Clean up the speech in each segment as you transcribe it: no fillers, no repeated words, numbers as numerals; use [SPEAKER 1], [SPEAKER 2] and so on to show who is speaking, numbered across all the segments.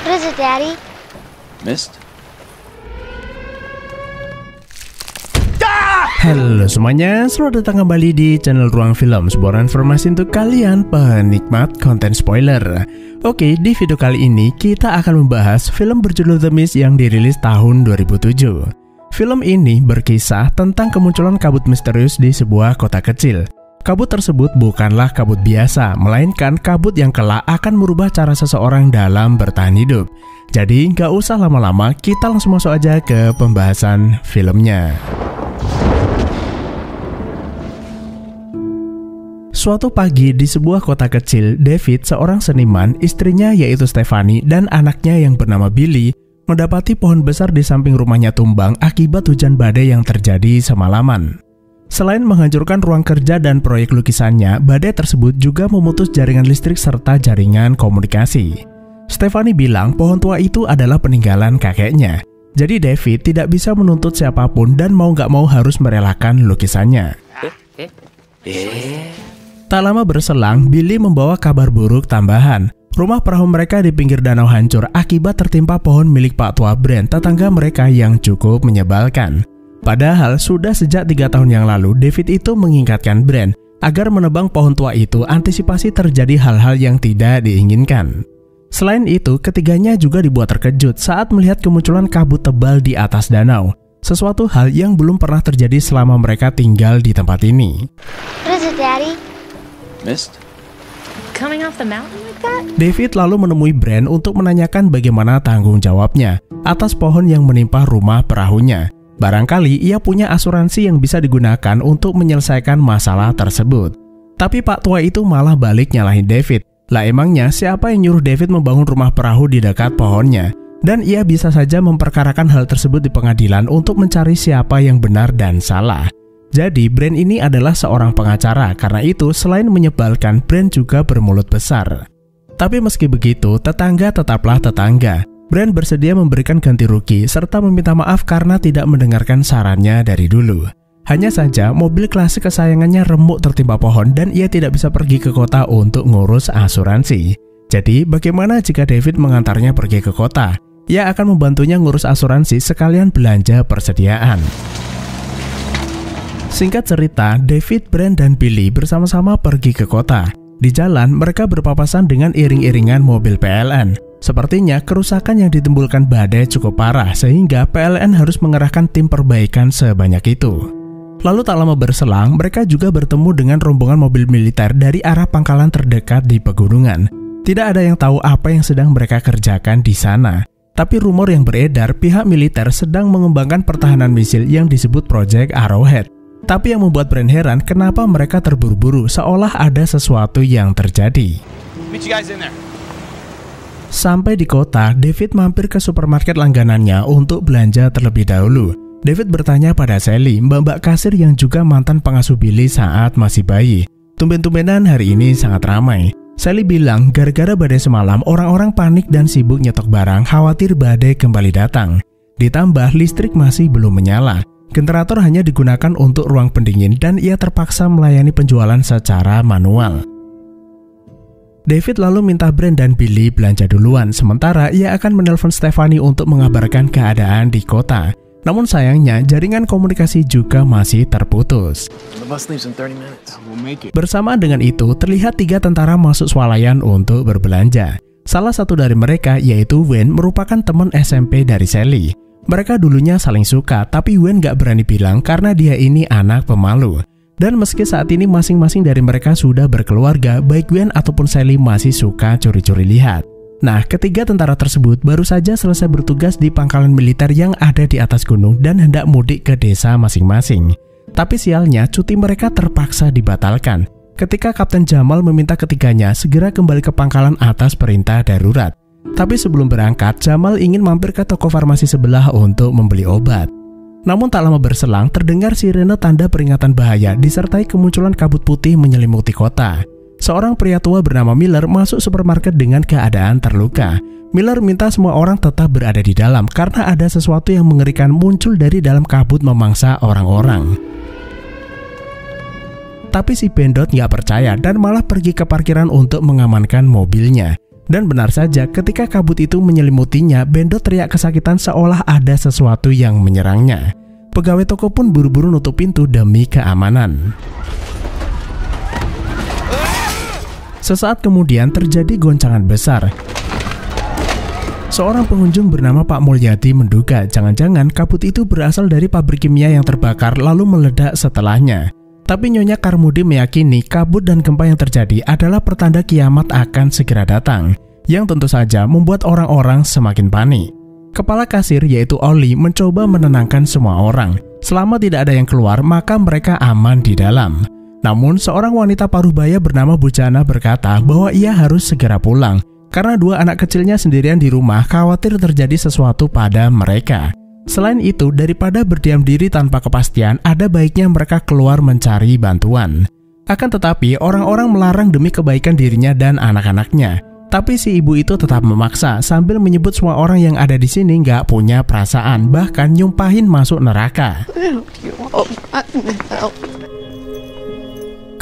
[SPEAKER 1] What is it, Daddy?
[SPEAKER 2] Missed?
[SPEAKER 3] Halo semuanya, selamat datang kembali di channel Ruang Film, sebuah informasi untuk kalian penikmat konten spoiler. Oke, di video kali ini kita akan membahas film berjudul The Mist yang dirilis tahun 2007. Film ini berkisah tentang kemunculan kabut misterius di sebuah kota kecil. Kabut tersebut bukanlah kabut biasa, melainkan kabut yang kelak akan merubah cara seseorang dalam bertahan hidup. Jadi nggak usah lama-lama, kita langsung masuk aja ke pembahasan filmnya. Suatu pagi di sebuah kota kecil, David, seorang seniman, istrinya yaitu Stephanie, dan anaknya yang bernama Billy, mendapati pohon besar di samping rumahnya tumbang akibat hujan badai yang terjadi semalaman. Selain menghancurkan ruang kerja dan proyek lukisannya, badai tersebut juga memutus jaringan listrik serta jaringan komunikasi. Stephanie bilang pohon tua itu adalah peninggalan kakeknya. Jadi David tidak bisa menuntut siapapun dan mau gak mau harus merelakan lukisannya. Tak lama berselang, Billy membawa kabar buruk tambahan. Rumah perahu mereka di pinggir danau hancur akibat tertimpa pohon milik Pak Tua Brent, tetangga mereka yang cukup menyebalkan. Padahal sudah sejak 3 tahun yang lalu, David itu mengingatkan Brent agar menebang pohon tua itu antisipasi terjadi hal-hal yang tidak diinginkan. Selain itu, ketiganya juga dibuat terkejut saat melihat kemunculan kabut tebal di atas danau. Sesuatu hal yang belum pernah terjadi selama mereka tinggal di tempat ini.
[SPEAKER 1] What is it, Daddy?
[SPEAKER 2] Missed?
[SPEAKER 4] Coming off the mountain like that?
[SPEAKER 3] David lalu menemui Brent untuk menanyakan bagaimana tanggung jawabnya atas pohon yang menimpa rumah perahunya. Barangkali ia punya asuransi yang bisa digunakan untuk menyelesaikan masalah tersebut. Tapi Pak Tua itu malah balik nyalahin David. Lah emangnya siapa yang nyuruh David membangun rumah perahu di dekat pohonnya? Dan ia bisa saja memperkarakan hal tersebut di pengadilan untuk mencari siapa yang benar dan salah. Jadi Brent ini adalah seorang pengacara, karena itu selain menyebalkan, Brent juga bermulut besar. Tapi meski begitu, tetangga tetaplah tetangga. Brent bersedia memberikan ganti rugi serta meminta maaf karena tidak mendengarkan sarannya dari dulu. Hanya saja mobil klasik kesayangannya remuk tertimpa pohon dan ia tidak bisa pergi ke kota untuk ngurus asuransi. Jadi bagaimana jika David mengantarnya pergi ke kota? Ia akan membantunya ngurus asuransi sekalian belanja persediaan. Singkat cerita, David, Brent, dan Billy bersama-sama pergi ke kota. Di jalan, mereka berpapasan dengan iring-iringan mobil PLN. Sepertinya kerusakan yang ditimbulkan badai cukup parah sehingga PLN harus mengerahkan tim perbaikan sebanyak itu. Lalu tak lama berselang, mereka juga bertemu dengan rombongan mobil militer dari arah pangkalan terdekat di pegunungan. Tidak ada yang tahu apa yang sedang mereka kerjakan di sana. Tapi rumor yang beredar, pihak militer sedang mengembangkan pertahanan misil yang disebut Project Arrowhead. Tapi yang membuat Brent heran kenapa mereka terburu-buru seolah ada sesuatu yang terjadi. Sampai di kota, David mampir ke supermarket langganannya untuk belanja terlebih dahulu. David bertanya pada Sally, mbak-mbak kasir yang juga mantan pengasuh Billy saat masih bayi. Tumben-tumbenan hari ini sangat ramai. Sally bilang gara-gara badai semalam orang-orang panik dan sibuk nyetok barang, khawatir badai kembali datang. Ditambah listrik masih belum menyala. Generator hanya digunakan untuk ruang pendingin dan ia terpaksa melayani penjualan secara manual. David lalu minta Brent dan Billy belanja duluan, sementara ia akan menelpon Stephanie untuk mengabarkan keadaan di kota. Namun sayangnya jaringan komunikasi juga masih terputus. Bersamaan dengan itu, terlihat 3 tentara masuk swalayan untuk berbelanja. Salah satu dari mereka yaitu Wayne merupakan teman SMP dari Sally. Mereka dulunya saling suka, tapi Wayne gak berani bilang karena dia ini anak pemalu. Dan meski saat ini masing-masing dari mereka sudah berkeluarga, baik Wayne ataupun Sally masih suka curi-curi lihat. Nah, ketiga tentara tersebut baru saja selesai bertugas di pangkalan militer yang ada di atas gunung dan hendak mudik ke desa masing-masing. Tapi sialnya, cuti mereka terpaksa dibatalkan ketika Kapten Jamal meminta ketiganya segera kembali ke pangkalan atas perintah darurat. Tapi sebelum berangkat, Jamal ingin mampir ke toko farmasi sebelah untuk membeli obat. Namun tak lama berselang, terdengar sirene tanda peringatan bahaya disertai kemunculan kabut putih menyelimuti kota. Seorang pria tua bernama Miller masuk supermarket dengan keadaan terluka. Miller minta semua orang tetap berada di dalam karena ada sesuatu yang mengerikan muncul dari dalam kabut memangsa orang-orang. Tapi si Bendot nggak percaya dan malah pergi ke parkiran untuk mengamankan mobilnya. Dan benar saja, ketika kabut itu menyelimutinya, Bendo teriak kesakitan seolah ada sesuatu yang menyerangnya. Pegawai toko pun buru-buru nutup pintu demi keamanan. Sesaat kemudian terjadi goncangan besar. Seorang pengunjung bernama Pak Mulyadi menduga jangan-jangan kabut itu berasal dari pabrik kimia yang terbakar lalu meledak setelahnya. Tapi Nyonya Carmody meyakini kabut dan gempa yang terjadi adalah pertanda kiamat akan segera datang, yang tentu saja membuat orang-orang semakin panik. Kepala kasir yaitu Oli mencoba menenangkan semua orang. Selama tidak ada yang keluar, maka mereka aman di dalam. Namun seorang wanita paruh baya bernama Bujana berkata bahwa ia harus segera pulang, karena dua anak kecilnya sendirian di rumah khawatir terjadi sesuatu pada mereka. Selain itu, daripada berdiam diri tanpa kepastian, ada baiknya mereka keluar mencari bantuan. Akan tetapi, orang-orang melarang demi kebaikan dirinya dan anak-anaknya. Tapi si ibu itu tetap memaksa sambil menyebut semua orang yang ada di sini nggak punya perasaan, bahkan nyumpahin masuk neraka.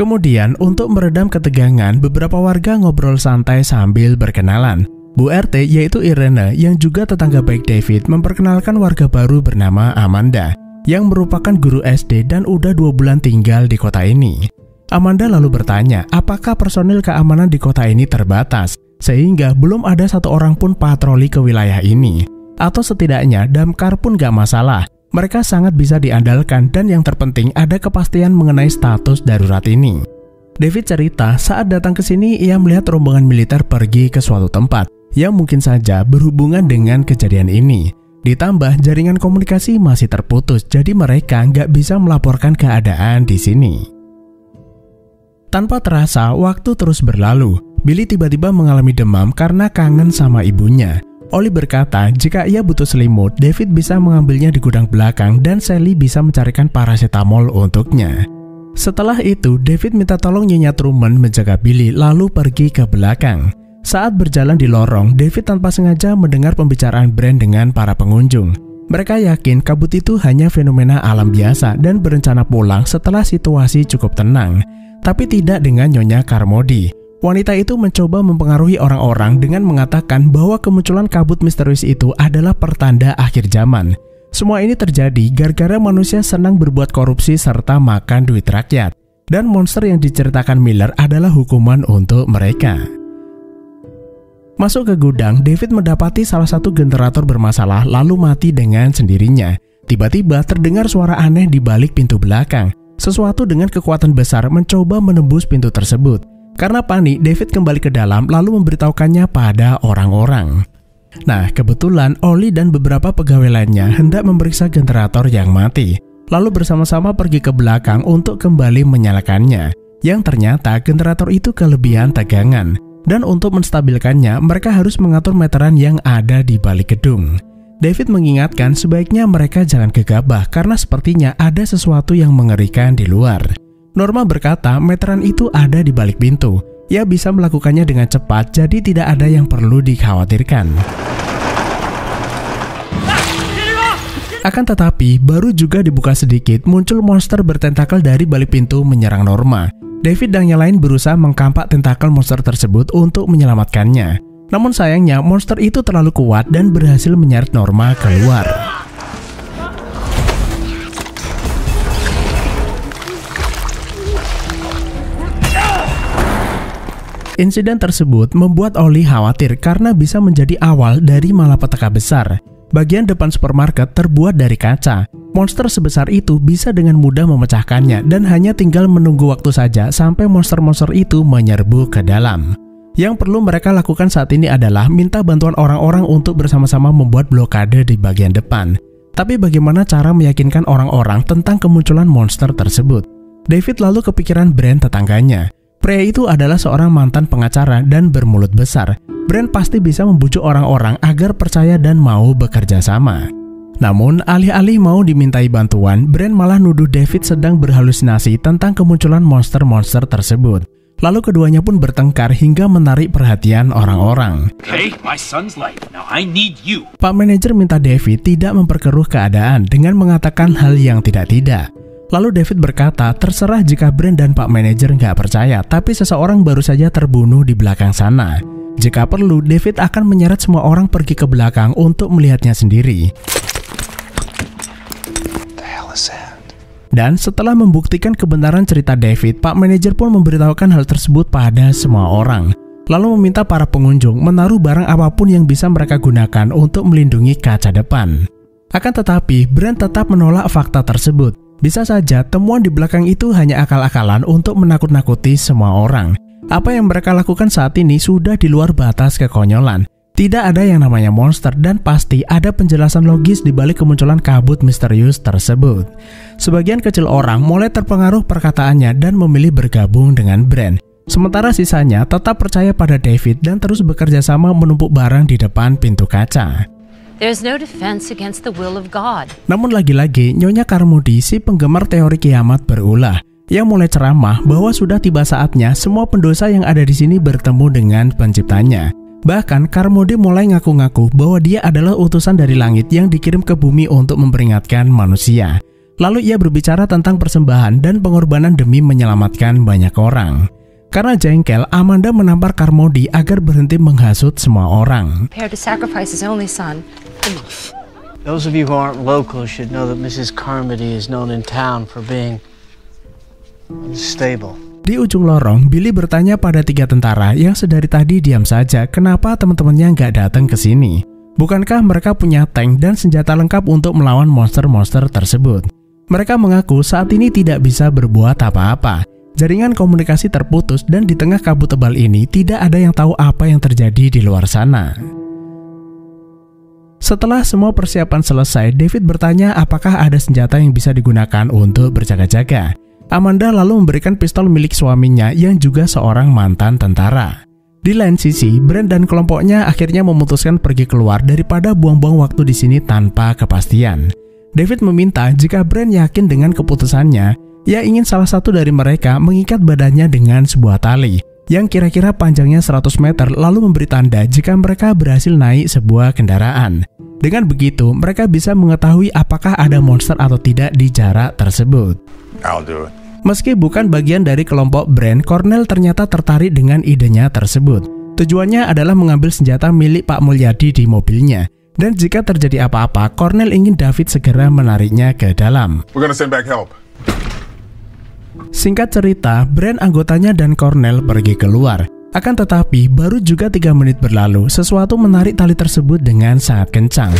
[SPEAKER 3] Kemudian, untuk meredam ketegangan, beberapa warga ngobrol santai sambil berkenalan. Bu RT yaitu Irene yang juga tetangga baik David memperkenalkan warga baru bernama Amanda yang merupakan guru SD dan udah 2 bulan tinggal di kota ini. Amanda lalu bertanya apakah personil keamanan di kota ini terbatas sehingga belum ada satu orang pun patroli ke wilayah ini. Atau setidaknya damkar pun gak masalah, mereka sangat bisa diandalkan dan yang terpenting ada kepastian mengenai status darurat ini. David cerita saat datang ke sini ia melihat rombongan militer pergi ke suatu tempat yang mungkin saja berhubungan dengan kejadian ini. Ditambah jaringan komunikasi masih terputus, jadi mereka nggak bisa melaporkan keadaan di sini. Tanpa terasa, waktu terus berlalu. Billy tiba-tiba mengalami demam karena kangen sama ibunya. Oli berkata jika ia butuh selimut, David bisa mengambilnya di gudang belakang dan Sally bisa mencarikan paracetamol untuknya. Setelah itu, David minta tolong Nyonya Truman menjaga Billy lalu pergi ke belakang. Saat berjalan di lorong, David tanpa sengaja mendengar pembicaraan Brand dengan para pengunjung. Mereka yakin kabut itu hanya fenomena alam biasa dan berencana pulang setelah situasi cukup tenang. Tapi tidak dengan Nyonya Carmody. Wanita itu mencoba mempengaruhi orang-orang dengan mengatakan bahwa kemunculan kabut misterius itu adalah pertanda akhir zaman. Semua ini terjadi gara-gara manusia senang berbuat korupsi serta makan duit rakyat. Dan monster yang diceritakan Miller adalah hukuman untuk mereka. Masuk ke gudang, David mendapati salah satu generator bermasalah lalu mati dengan sendirinya. Tiba-tiba terdengar suara aneh di balik pintu belakang. Sesuatu dengan kekuatan besar mencoba menembus pintu tersebut. Karena panik, David kembali ke dalam lalu memberitahukannya pada orang-orang. Nah, kebetulan Oli dan beberapa pegawai lainnya hendak memeriksa generator yang mati. Lalu bersama-sama pergi ke belakang untuk kembali menyalakannya. Yang ternyata generator itu kelebihan tegangan. Dan untuk menstabilkannya, mereka harus mengatur meteran yang ada di balik gedung. David mengingatkan sebaiknya mereka jangan gegabah karena sepertinya ada sesuatu yang mengerikan di luar. Norma berkata meteran itu ada di balik pintu. Ia bisa melakukannya dengan cepat, jadi tidak ada yang perlu dikhawatirkan. Akan tetapi, baru juga dibuka sedikit, muncul monster bertentakel dari balik pintu menyerang Norma. David dan yang lain berusaha mengkampak tentakel monster tersebut untuk menyelamatkannya. Namun sayangnya, monster itu terlalu kuat dan berhasil menyeret Norma keluar. Insiden tersebut membuat Oli khawatir karena bisa menjadi awal dari malapetaka besar. Bagian depan supermarket terbuat dari kaca. Monster sebesar itu bisa dengan mudah memecahkannya dan hanya tinggal menunggu waktu saja sampai monster-monster itu menyerbu ke dalam. Yang perlu mereka lakukan saat ini adalah minta bantuan orang-orang untuk bersama-sama membuat blokade di bagian depan. Tapi bagaimana cara meyakinkan orang-orang tentang kemunculan monster tersebut? David lalu kepikiran Brand tetangganya. Pria itu adalah seorang mantan pengacara dan bermulut besar. Brand pasti bisa membujuk orang-orang agar percaya dan mau bekerja sama. Namun, alih-alih mau dimintai bantuan, Brand malah nuduh David sedang berhalusinasi tentang kemunculan monster-monster tersebut. Lalu keduanya pun bertengkar hingga menarik perhatian orang-orang.
[SPEAKER 2] Okay, my son's late. Now I need you.
[SPEAKER 3] Pak manajer minta David tidak memperkeruh keadaan dengan mengatakan hal yang tidak-tidak. Lalu David berkata, terserah jika Brand dan Pak manajer nggak percaya, tapi seseorang baru saja terbunuh di belakang sana. Jika perlu, David akan menyeret semua orang pergi ke belakang untuk melihatnya sendiri. Dan setelah membuktikan kebenaran cerita David, Pak Manajer pun memberitahukan hal tersebut pada semua orang. Lalu meminta para pengunjung menaruh barang apapun yang bisa mereka gunakan untuk melindungi kaca depan. Akan tetapi, Brent tetap menolak fakta tersebut. Bisa saja temuan di belakang itu hanya akal-akalan untuk menakut-nakuti semua orang. Apa yang mereka lakukan saat ini sudah di luar batas kekonyolan. Tidak ada yang namanya monster dan pasti ada penjelasan logis di balik kemunculan kabut misterius tersebut. Sebagian kecil orang mulai terpengaruh perkataannya dan memilih bergabung dengan Brent. Sementara sisanya tetap percaya pada David dan terus bekerja sama menumpuk barang di depan pintu kaca.
[SPEAKER 4] There's no defense against the will of God.
[SPEAKER 3] Namun lagi-lagi Nyonya Carmody, si penggemar teori kiamat, berulah. Ia mulai ceramah bahwa sudah tiba saatnya semua pendosa yang ada di sini bertemu dengan penciptanya. Bahkan Carmody mulai ngaku-ngaku bahwa dia adalah utusan dari langit yang dikirim ke bumi untuk memperingatkan manusia. Lalu ia berbicara tentang persembahan dan pengorbanan demi menyelamatkan banyak orang. Karena jengkel, Amanda menampar Carmody agar berhenti menghasut semua orang.
[SPEAKER 4] Prepared to sacrifice his only son.
[SPEAKER 5] Those of you who aren't local should know that Mrs. Carmody is known in town for being unstable.
[SPEAKER 3] Di ujung lorong, Billy bertanya pada 3 tentara yang sedari tadi diam saja kenapa teman-temannya nggak datang ke sini. Bukankah mereka punya tank dan senjata lengkap untuk melawan monster-monster tersebut? Mereka mengaku saat ini tidak bisa berbuat apa-apa. Jaringan komunikasi terputus dan di tengah kabut tebal ini tidak ada yang tahu apa yang terjadi di luar sana. Setelah semua persiapan selesai, David bertanya apakah ada senjata yang bisa digunakan untuk berjaga-jaga. Amanda lalu memberikan pistol milik suaminya yang juga seorang mantan tentara. Di lain sisi, Brent dan kelompoknya akhirnya memutuskan pergi keluar daripada buang-buang waktu di sini tanpa kepastian. David meminta jika Brent yakin dengan keputusannya, ia ingin salah satu dari mereka mengikat badannya dengan sebuah tali yang kira-kira panjangnya 100 meter lalu memberi tanda jika mereka berhasil naik sebuah kendaraan. Dengan begitu, mereka bisa mengetahui apakah ada monster atau tidak di jarak tersebut.
[SPEAKER 6] I'll do it.
[SPEAKER 3] Meski bukan bagian dari kelompok Brent, Cornell ternyata tertarik dengan idenya tersebut. Tujuannya adalah mengambil senjata milik Pak Mulyadi di mobilnya. Dan jika terjadi apa-apa, Cornell ingin David segera menariknya ke dalam.
[SPEAKER 6] We're gonna send back help.
[SPEAKER 3] Singkat cerita, Brent, anggotanya dan Cornell pergi keluar. Akan tetapi, baru juga 3 menit berlalu, sesuatu menarik tali tersebut dengan sangat kencang.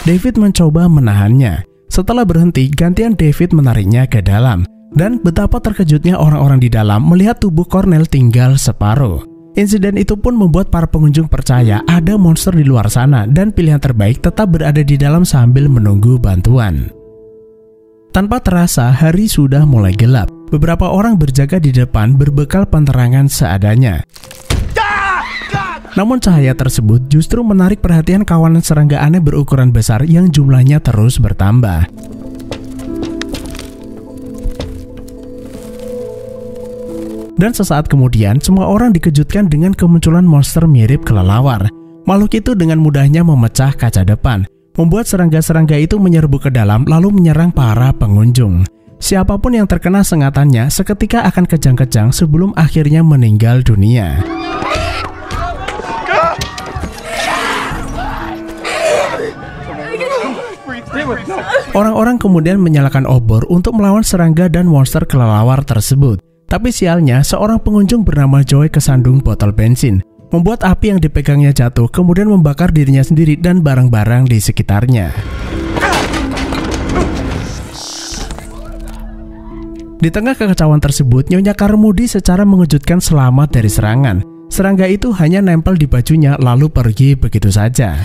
[SPEAKER 3] David mencoba menahannya. Setelah berhenti, gantian David menariknya ke dalam. Dan betapa terkejutnya orang-orang di dalam melihat tubuh Cornell tinggal separuh. Insiden itu pun membuat para pengunjung percaya ada monster di luar sana dan pilihan terbaik tetap berada di dalam sambil menunggu bantuan. Tanpa terasa, hari sudah mulai gelap. Beberapa orang berjaga di depan berbekal penerangan seadanya. Namun cahaya tersebut justru menarik perhatian kawanan serangga aneh berukuran besar yang jumlahnya terus bertambah. Dan sesaat kemudian, semua orang dikejutkan dengan kemunculan monster mirip kelelawar. Makhluk itu dengan mudahnya memecah kaca depan, membuat serangga-serangga itu menyerbu ke dalam lalu menyerang para pengunjung. Siapapun yang terkena sengatannya seketika akan kejang-kejang sebelum akhirnya meninggal dunia. Orang-orang kemudian menyalakan obor untuk melawan serangga dan monster kelelawar tersebut. Tapi sialnya, seorang pengunjung bernama Joy kesandung botol bensin, membuat api yang dipegangnya jatuh, kemudian membakar dirinya sendiri dan barang-barang di sekitarnya. Di tengah kekacauan tersebut, Nyonya Carmody secara mengejutkan selamat dari serangan. Serangga itu hanya nempel di bajunya lalu pergi begitu saja.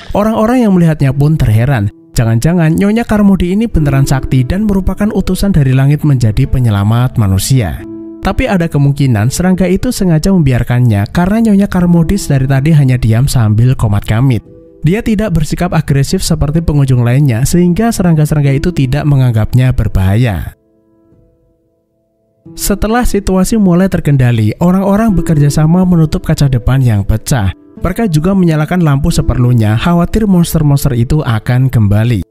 [SPEAKER 3] Orang-orang yang melihatnya pun terheran. Jangan-jangan Nyonya Carmody ini beneran sakti dan merupakan utusan dari langit menjadi penyelamat manusia. Tapi ada kemungkinan serangga itu sengaja membiarkannya karena Nyonya Carmody dari tadi hanya diam sambil komat-kamit. Dia tidak bersikap agresif seperti pengunjung lainnya sehingga serangga-serangga itu tidak menganggapnya berbahaya. Setelah situasi mulai terkendali, orang-orang bekerja sama menutup kaca depan yang pecah. Mereka juga menyalakan lampu seperlunya, khawatir monster-monster itu akan kembali.